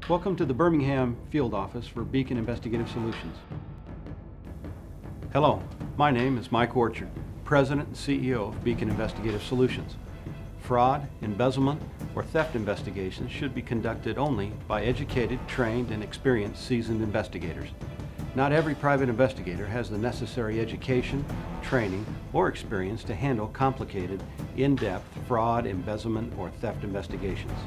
Welcome to the Birmingham Field Office for Beacon Investigative Solutions. Hello, my name is Mike Orchard, President and CEO of Beacon Investigative Solutions. Fraud, embezzlement, or theft investigations should be conducted only by educated, trained, and experienced seasoned investigators. Not every private investigator has the necessary education, training, or experience to handle complicated, in-depth fraud, embezzlement, or theft investigations.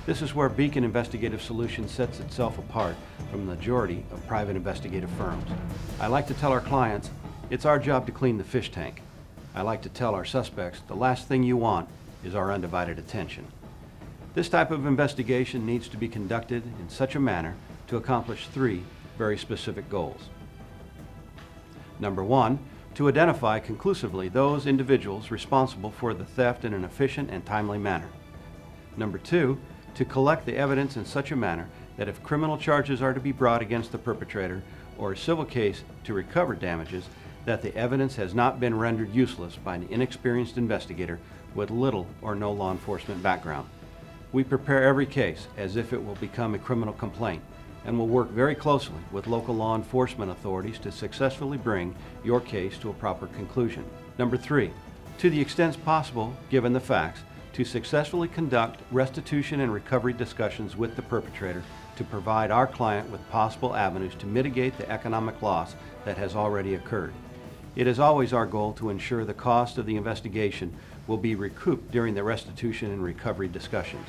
This is where Beacon Investigative Solutions sets itself apart from the majority of private investigative firms. I like to tell our clients, it's our job to clean the fish tank. I like to tell our suspects, the last thing you want is our undivided attention. This type of investigation needs to be conducted in such a manner to accomplish three very specific goals. Number one, to identify conclusively those individuals responsible for the theft in an efficient and timely manner. Number two, to collect the evidence in such a manner that if criminal charges are to be brought against the perpetrator or a civil case to recover damages, that the evidence has not been rendered useless by an inexperienced investigator with little or no law enforcement background. We prepare every case as if it will become a criminal complaint and will work very closely with local law enforcement authorities to successfully bring your case to a proper conclusion. Number three, to the extent possible, given the facts, to successfully conduct restitution and recovery discussions with the perpetrator to provide our client with possible avenues to mitigate the economic loss that has already occurred. It is always our goal to ensure the cost of the investigation will be recouped during the restitution and recovery discussions.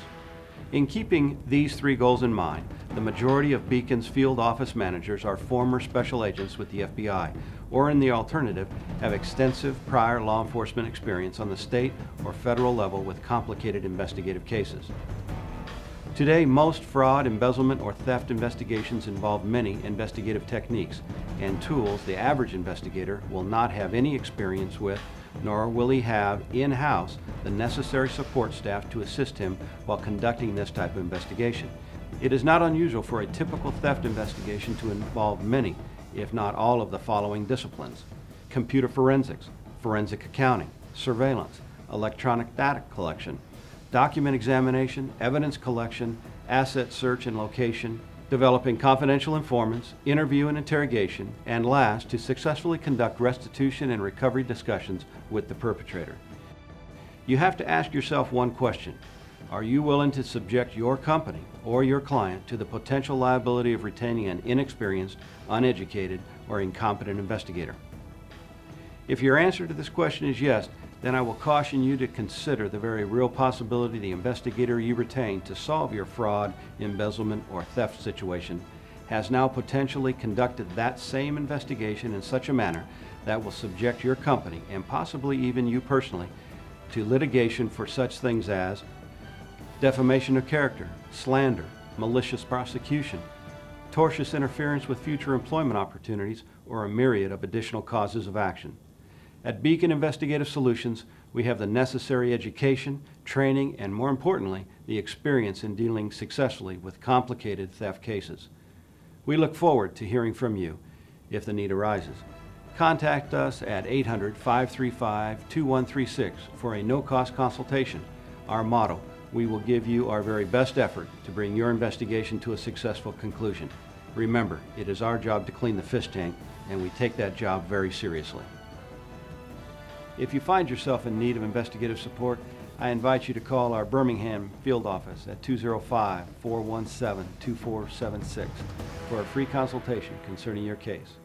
In keeping these three goals in mind, the majority of Beacon's field office managers are former special agents with the FBI, or in the alternative, have extensive prior law enforcement experience on the state or federal level with complicated investigative cases. Today, most fraud, embezzlement, or theft investigations involve many investigative techniques and tools the average investigator will not have any experience with, nor will he have in-house the necessary support staff to assist him while conducting this type of investigation. It is not unusual for a typical theft investigation to involve many, if not all, of the following disciplines: computer forensics, forensic accounting, surveillance, electronic data collection, document examination, evidence collection, asset search and location, developing confidential informants, interview and interrogation, and last, to successfully conduct restitution and recovery discussions with the perpetrator. You have to ask yourself one question: are you willing to subject your company or your client to the potential liability of retaining an inexperienced, uneducated, or incompetent investigator? If your answer to this question is yes, then I will caution you to consider the very real possibility the investigator you retain to solve your fraud, embezzlement, or theft situation has now potentially conducted that same investigation in such a manner that will subject your company, and possibly even you personally, to litigation for such things as defamation of character, slander, malicious prosecution, tortious interference with future employment opportunities, or a myriad of additional causes of action. At Beacon Investigative Solutions, we have the necessary education, training, and more importantly, the experience in dealing successfully with complicated theft cases. We look forward to hearing from you if the need arises. Contact us at 800-535-2136 for a no-cost consultation. Our motto: we will give you our very best effort to bring your investigation to a successful conclusion. Remember, it is our job to clean the fish tank, and we take that job very seriously. If you find yourself in need of investigative support, I invite you to call our Birmingham field office at 205-417-2476 for a free consultation concerning your case.